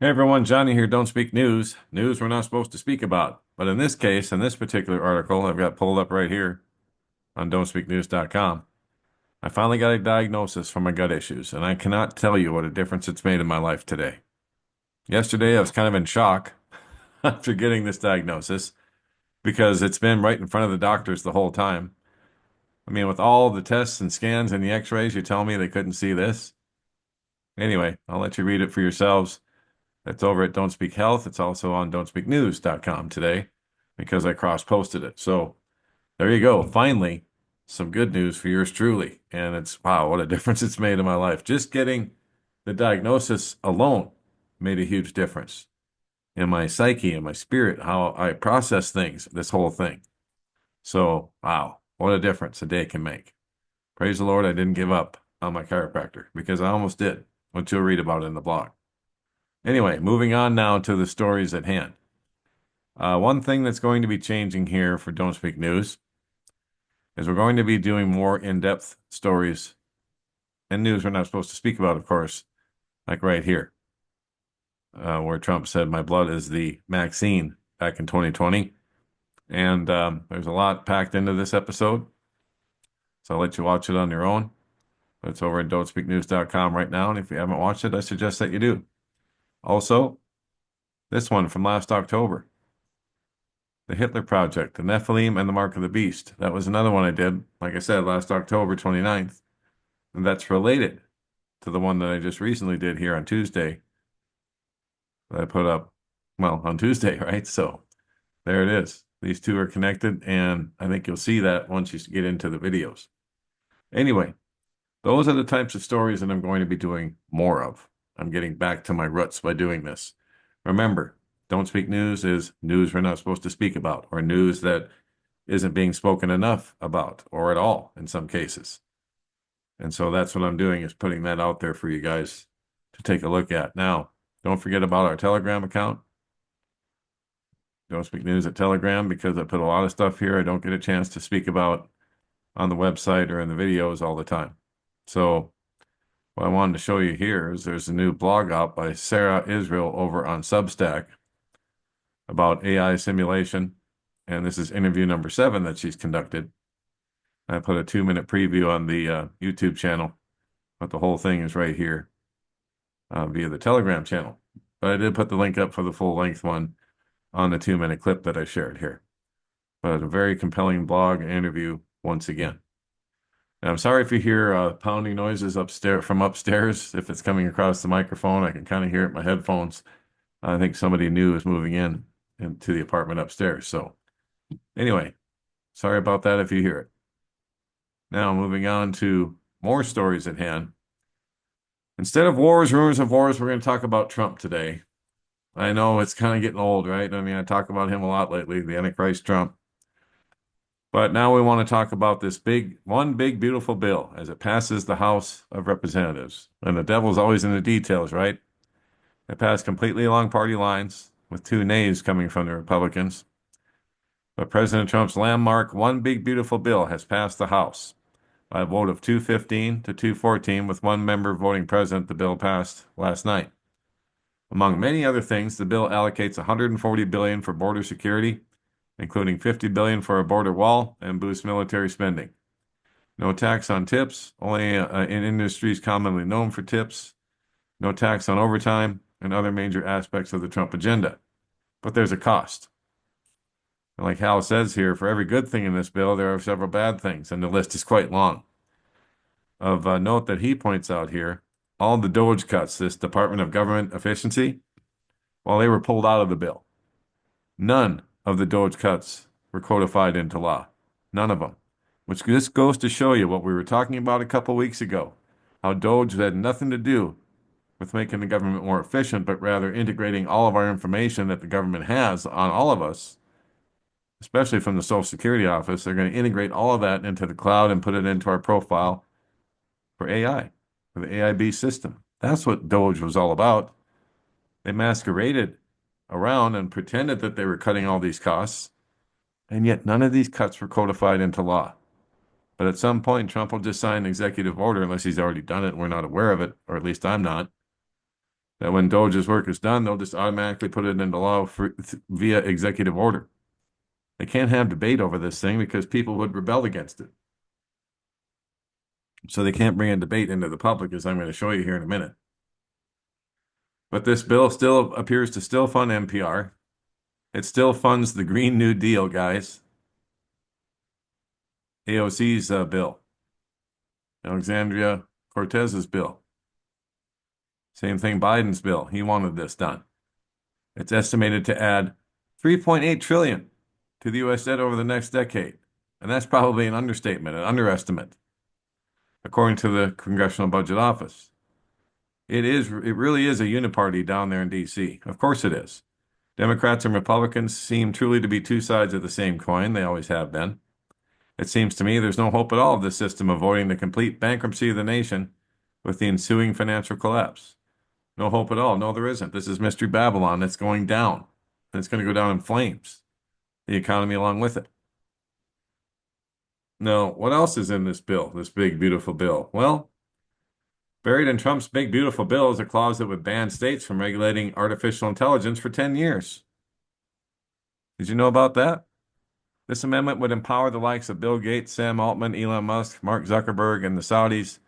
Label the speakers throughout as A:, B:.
A: Hey everyone, Johnny here. Don't speak news. News we're not supposed to speak about. But in this case, in this particular article I've got pulled up right here on don'tspeaknews.com, I finally got a diagnosis for my gut issues, and I cannot tell you what a difference it's made in my life today. Yesterday, I was kind of in shock after getting this diagnosis because it's been right in front of the doctors the whole time. I mean, with all the tests and scans and the x-rays, you tell me they couldn't see this? Anyway, I'll let you read it for yourselves. It's over at Don't Speak Health. It's also on don'tspeaknews.com today because I cross-posted it. So there you go. Finally, some good news for yours truly. And it's, wow, what a difference it's made in my life. Just getting the diagnosis alone made a huge difference in my psyche and my spirit, how I process things, this whole thing. So, wow, what a difference a day can make. Praise the Lord, I didn't give up on my chiropractor because I almost did, which you'll read about in the blog. Anyway, moving on now to the stories at hand. One thing that's going to be changing here for Don't Speak News is we're going to be doing more in-depth stories and news we're not supposed to speak about, of course, like right here, where Trump said my blood is the vaccine back in 2020. And there's a lot packed into this episode, so I'll let you watch it on your own. It's over at don'tspeaknews.com right now, and if you haven't watched it, I suggest that you do. Also, this one from last October. The Hitler Project, the Nephilim, and the Mark of the Beast. That was another one I did, like I said, last October 29th. And that's related to the one that I just recently did here on Tuesday. That I put up, well, on Tuesday, right? So there it is. These two are connected, and I think you'll see that once you get into the videos. Anyway, those are the types of stories that I'm going to be doing more of. I'm getting back to my roots by doing this. Remember, Don't Speak News is news we're not supposed to speak about, or news that isn't being spoken enough about, or at all in some cases. And so that's what I'm doing, is putting that out there for you guys to take a look at. Now, don't forget about our Telegram account. Don't Speak News at Telegram, because I put a lot of stuff here I don't get a chance to speak about on the website or in the videos all the time. So what I wanted to show you here is there's a new blog out by Sarah Israel over on Substack about AI simulation. And this is interview number 7 that she's conducted. I put a 2-minute preview on the YouTube channel, but the whole thing is right here via the Telegram channel. But I did put the link up for the full-length one on the 2-minute clip that I shared here. But a very compelling blog interview once again. And I'm sorry if you hear pounding noises upstairs from upstairs. If it's coming across the microphone, I can kind of hear it in my headphones. I think somebody new is moving in into the apartment upstairs. So anyway, sorry about that if you hear it. Now moving on to more stories at hand. Instead of wars, rumors of wars, we're going to talk about Trump today. I know it's kind of getting old, right? I mean, I talk about him a lot lately, the Antichrist Trump. But now we want to talk about this one big, beautiful bill as it passes the House of Representatives. And the devil's always in the details, right? It passed completely along party lines, with 2 nays coming from the Republicans. But President Trump's landmark One Big Beautiful Bill has passed the House by a vote of 215 to 214, with one member voting present. The bill passed last night. Among many other things, the bill allocates $140 billion for border security, including $50 billion for a border wall, and boosts military spending. No tax on tips, only in industries commonly known for tips. No tax on overtime and other major aspects of the Trump agenda. But there's a cost. And like Hal says here, for every good thing in this bill, there are several bad things, and the list is quite long. Of note that he points out here, all the DOGE cuts, this Department of Government Efficiency, well, they were pulled out of the bill. None of the DOGE cuts were codified into law. None of them. Which just goes to show you what we were talking about a couple weeks ago. How DOGE had nothing to do with making the government more efficient, but rather integrating all of our information that the government has on all of us, especially from the Social Security office. They're going to integrate all of that into the cloud and put it into our profile for AI, for the AIB system. That's what DOGE was all about. They masqueraded around and pretended that they were cutting all these costs, and yet none of these cuts were codified into law. But at some point, Trump will just sign an executive order, unless he's already done it and we're not aware of it, or at least I'm not, that when DOGE's work is done, they'll just automatically put it into law via executive order. They can't have debate over this thing because people would rebel against it. So they can't bring a debate into the public, as I'm going to show you here in a minute. But this bill still appears to still fund NPR. It still funds the Green New Deal, guys. AOC's bill. Alexandria Cortez's bill. Same thing, Biden's bill. He wanted this done. It's estimated to add 3.8 trillion to the U.S. debt over the next decade. And that's probably an understatement, an underestimate, according to the Congressional Budget Office. It really is a uniparty down there in D.C. Of course it is. Democrats and Republicans seem truly to be two sides of the same coin. They always have been. It seems to me there's no hope at all of this system avoiding the complete bankruptcy of the nation with the ensuing financial collapse. No hope at all. No, there isn't. This is Mystery Babylon that's going down. And it's going to go down in flames. The economy along with it. Now, what else is in this bill, this big, beautiful bill? Well, buried in Trump's big, beautiful bill is a clause that would ban states from regulating artificial intelligence for 10 years. Did you know about that? This amendment would empower the likes of Bill Gates, Sam Altman, Elon Musk, Mark Zuckerberg, and the Saudis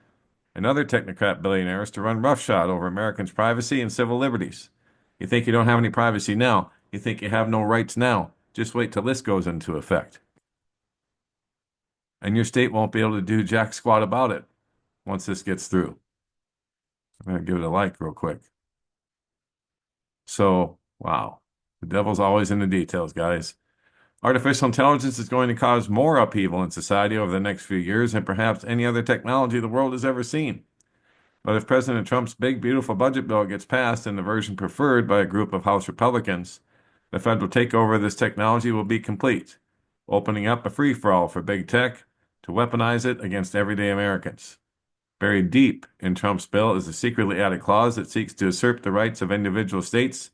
A: and other technocrat billionaires to run roughshod over Americans' privacy and civil liberties. You think you don't have any privacy now? You think you have no rights now? Just wait till this goes into effect. And your state won't be able to do jack squat about it once this gets through. I'm going to give it a like real quick. So, wow. The devil's always in the details, guys. Artificial intelligence is going to cause more upheaval in society over the next few years than perhaps any other technology the world has ever seen. But if President Trump's big, beautiful budget bill gets passed in the version preferred by a group of House Republicans, the federal takeover of this technology will be complete, opening up a free-for-all for big tech to weaponize it against everyday Americans. Buried deep in Trump's bill is a secretly added clause that seeks to usurp the rights of individual states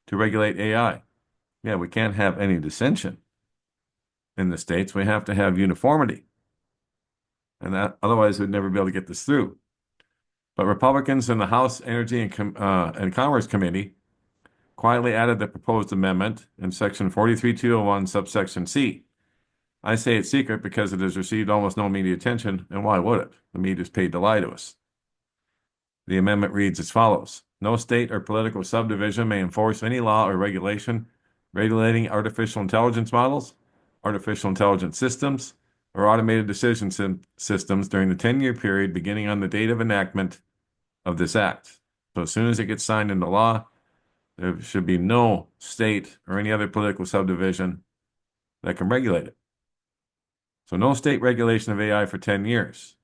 A: to regulate AI. Yeah, we can't have any dissension in the states. We have to have uniformity. And that otherwise we'd never be able to get this through. But Republicans in the House Energy and Commerce Committee quietly added the proposed amendment in Section 43201, subsection C. I say it's secret because it has received almost no media attention, and why would it? The media's paid to lie to us. The amendment reads as follows. No state or political subdivision may enforce any law or regulation regulating artificial intelligence models, artificial intelligence systems, or automated decision systems during the 10-year period beginning on the date of enactment of this act. So as soon as it gets signed into law, there should be no state or any other political subdivision that can regulate it. So no state regulation of AI for 10 years.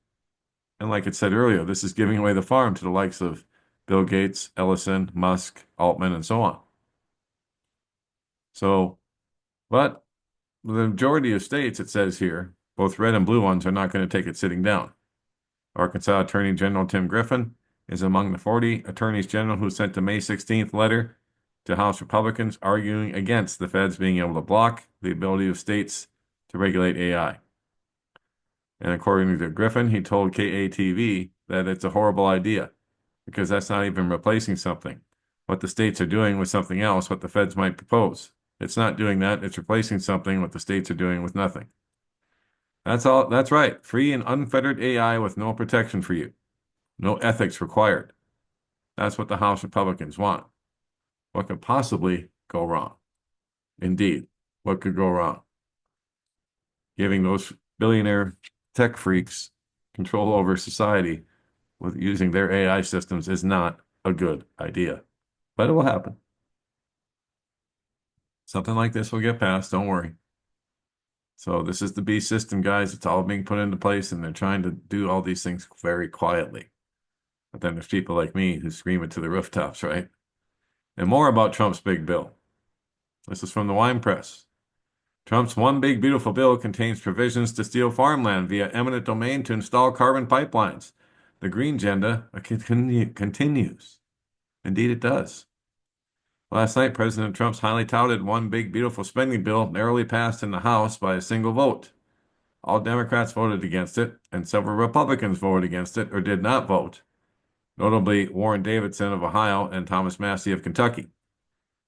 A: And like it said earlier, this is giving away the farm to the likes of Bill Gates, Ellison, Musk, Altman, and so on. So, but the majority of states, it says here, both red and blue ones, are not going to take it sitting down. Arkansas Attorney General Tim Griffin is among the 40 attorneys general who sent a May 16th letter to House Republicans arguing against the feds being able to block the ability of states to regulate AI. And according to Griffin, he told KATV that it's a horrible idea because that's not even replacing something. What the states are doing with something else, what the feds might propose. It's not doing that. It's replacing something what the states are doing with nothing. That's all. That's right. Free and unfettered AI with no protection for you. No ethics required. That's what the House Republicans want. What could possibly go wrong? Indeed, what could go wrong? Giving those billionaire tech freaks control over society with using their AI systems is not a good idea. But it will happen. Something like this will get passed, don't worry. So this is the B system, guys. It's all being put into place, and they're trying to do all these things very quietly. But then there's people like me who scream it to the rooftops, right? And more about Trump's big bill. This is from the Wine Press. Trump's one big beautiful bill contains provisions to steal farmland via eminent domain to install carbon pipelines. The green agenda continues. Indeed, it does. Last night, President Trump's highly touted one big beautiful spending bill narrowly passed in the House by a single vote. All Democrats voted against it, and several Republicans voted against it or did not vote. notably Warren Davidson of Ohio and Thomas Massie of Kentucky.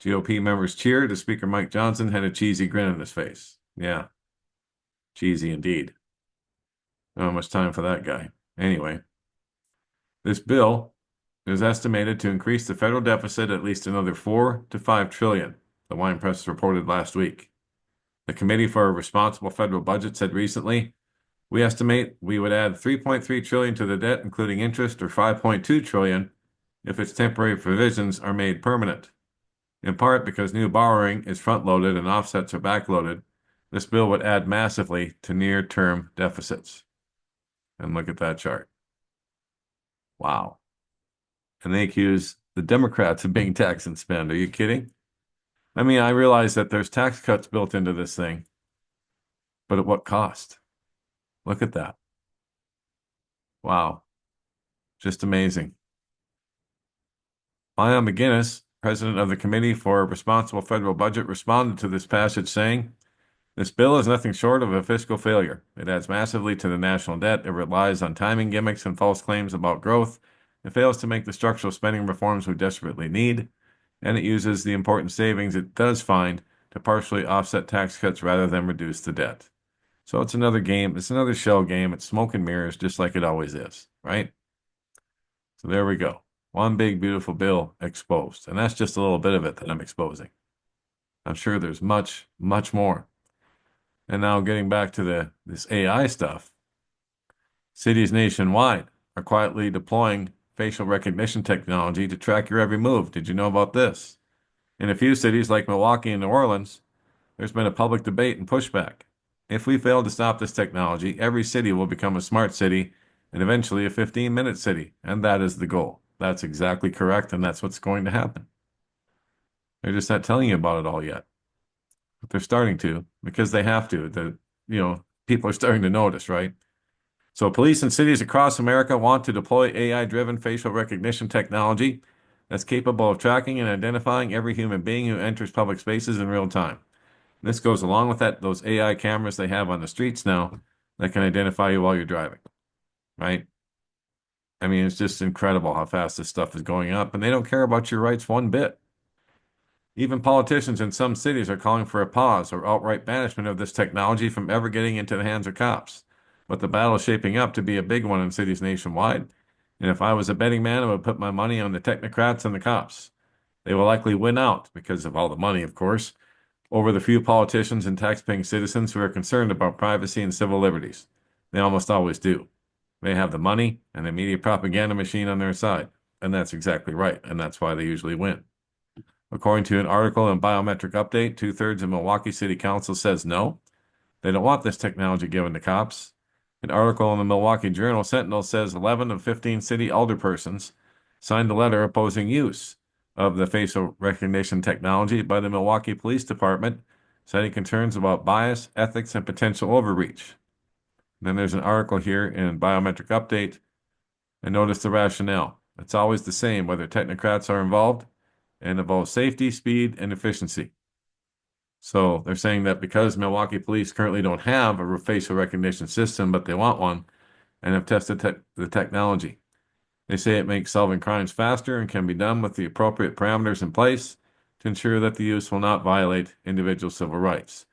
A: GOP members cheered as Speaker Mike Johnson had a cheesy grin on his face. Yeah, cheesy indeed. Not much time for that guy. Anyway, this bill is estimated to increase the federal deficit at least another 4 to 5 trillion, the wine press reported last week. The Committee for a Responsible Federal Budget said recently, we estimate we would add 3.3 trillion to the debt, including interest, or 5.2 trillion if its temporary provisions are made permanent. In part because new borrowing is front-loaded and offsets are back-loaded, this bill would add massively to near-term deficits. And look at that chart. Wow. And they accuse the Democrats of being tax and spend. Are you kidding? I mean, I realize that there's tax cuts built into this thing, but at what cost? Look at that. Wow. Just amazing. Ian McGinnis, president of the Committee for a Responsible Federal Budget, responded to this passage saying, this bill is nothing short of a fiscal failure. It adds massively to the national debt. It relies on timing gimmicks and false claims about growth. It fails to make the structural spending reforms we desperately need. And it uses the important savings it does find to partially offset tax cuts rather than reduce the debt. So it's another game. It's another shell game. It's smoke and mirrors, just like it always is, right? So there we go. One big, beautiful bill exposed. And that's just a little bit of it that I'm exposing. I'm sure there's much, much more. And now getting back to this AI stuff, cities nationwide are quietly deploying facial recognition technology to track your every move. Did you know about this? In a few cities like Milwaukee and New Orleans, there's been a public debate and pushback. If we fail to stop this technology, every city will become a smart city and eventually a 15-minute city. And that is the goal. That's exactly correct, and that's what's going to happen. They're just not telling you about it all yet. But they're starting to, because they have to. People are starting to notice, right? So police in cities across America want to deploy AI-driven facial recognition technology that's capable of tracking and identifying every human being who enters public spaces in real time. This goes along with those AI cameras they have on the streets now that can identify you while you're driving, right? I mean, it's just incredible how fast this stuff is going up, and they don't care about your rights one bit. Even politicians in some cities are calling for a pause or outright banishment of this technology from ever getting into the hands of cops. But the battle is shaping up to be a big one in cities nationwide. And if I was a betting man, I would put my money on the technocrats and the cops. They will likely win out, because of all the money, of course, over the few politicians and taxpaying citizens who are concerned about privacy and civil liberties. They almost always do. They have the money and the media propaganda machine on their side. And that's exactly right. And that's why they usually win. According to an article in Biometric Update, 2/3 of Milwaukee City Council says no. They don't want this technology given to cops. An article in the Milwaukee Journal Sentinel says 11 of 15 city alderpersons signed a letter opposing use of the facial recognition technology by the Milwaukee Police Department, citing concerns about bias, ethics, and potential overreach. And then there's an article here in Biometric Update, and notice the rationale. It's always the same whether technocrats are involved, and involves safety, speed, and efficiency. So they're saying that because Milwaukee police currently don't have a facial recognition system, but they want one, and have tested the technology. They say it makes solving crimes faster and can be done with the appropriate parameters in place to ensure that the use will not violate individual civil rights.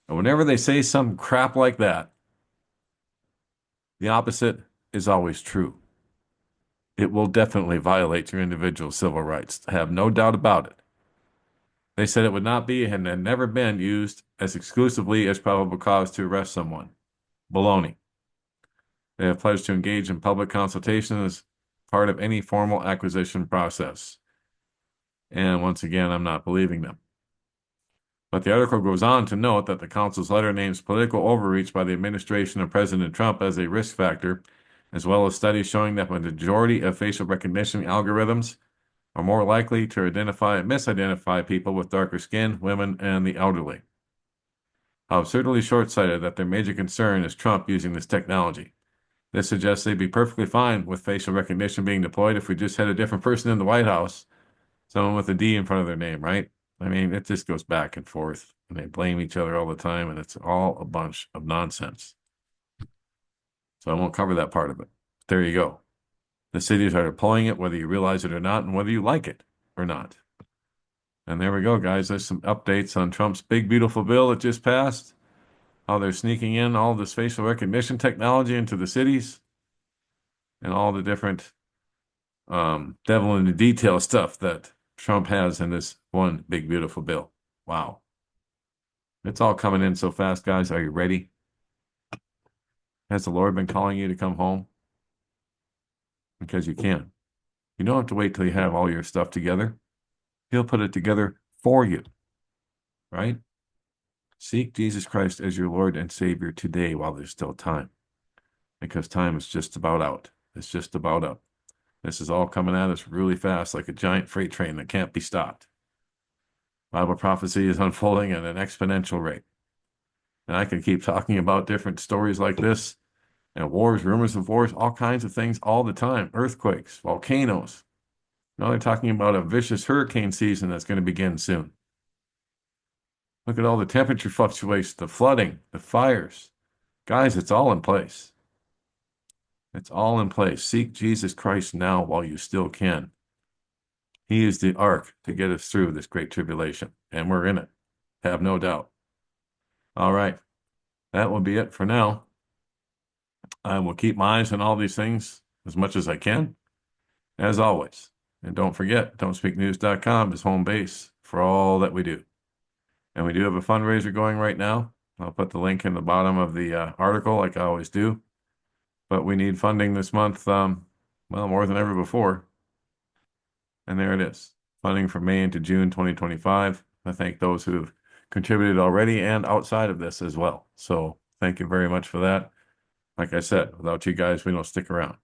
A: And whenever they say some crap like that, the opposite is always true. It will definitely violate your individual civil rights. I have no doubt about it. They said it would not be and had never been used as exclusively as probable cause to arrest someone. Baloney. They have pledged to engage in public consultation as part of any formal acquisition process. And once again, I'm not believing them. But the article goes on to note that the council's letter names political overreach by the administration of President Trump as a risk factor, as well as studies showing that the majority of facial recognition algorithms are more likely to identify and misidentify people with darker skin, women, and the elderly. How absurdly short-sighted that their major concern is Trump using this technology. This suggests they'd be perfectly fine with facial recognition being deployed if we just had a different person in the White House, someone with a D in front of their name, right? I mean, it just goes back and forth, and they blame each other all the time, and it's all a bunch of nonsense. So I won't cover that part of it. There you go. The cities are deploying it, whether you realize it or not, and whether you like it or not. And there we go, guys. There's some updates on Trump's big, beautiful bill that just passed, how they're sneaking in all this facial recognition technology into the cities, and all the different devil in the detail stuff that Trump has in this one big, beautiful bill. Wow. It's all coming in so fast, guys. Are you ready? Has the Lord been calling you to come home? Because you can. You don't have to wait till you have all your stuff together. He'll put it together for you, right? Seek Jesus Christ as your Lord and Savior today while there's still time, because time is just about out. It's just about up. This is all coming at us really fast, like a giant freight train that can't be stopped. Bible prophecy is unfolding at an exponential rate. And I can keep talking about different stories like this, and wars, rumors of wars, all kinds of things all the time. Earthquakes, volcanoes. Now they're talking about a vicious hurricane season that's going to begin soon. Look at all the temperature fluctuations, the flooding, the fires. Guys, it's all in place. It's all in place. Seek Jesus Christ now while you still can. He is the ark to get us through this great tribulation, and we're in it. Have no doubt. All right. That will be it for now. I will keep my eyes on all these things as much as I can, as always. And don't forget, don'tspeaknews.com is home base for all that we do. And we do have a fundraiser going right now. I'll put the link in the bottom of the article like I always do. But we need funding this month, well, more than ever before. And there it is. Funding from May into June 2025. I thank those who have contributed already and outside of this as well. So thank you very much for that. Like I said, without you guys, we don't stick around.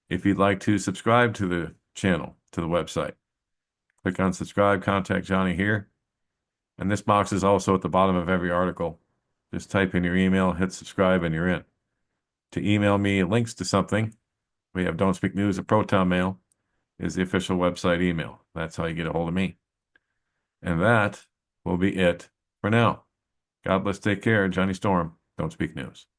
A: If you'd like to subscribe to the channel, to the website, click on subscribe, contact Johnny here. And this box is also at the bottom of every article. Just type in your email, hit subscribe, and you're in. To email me links to something, we have Don't Speak News at Proton Mail is the official website email. That's how you get a hold of me. And that will be it for now. God bless, take care. Johnny Storm, Don't Speak News.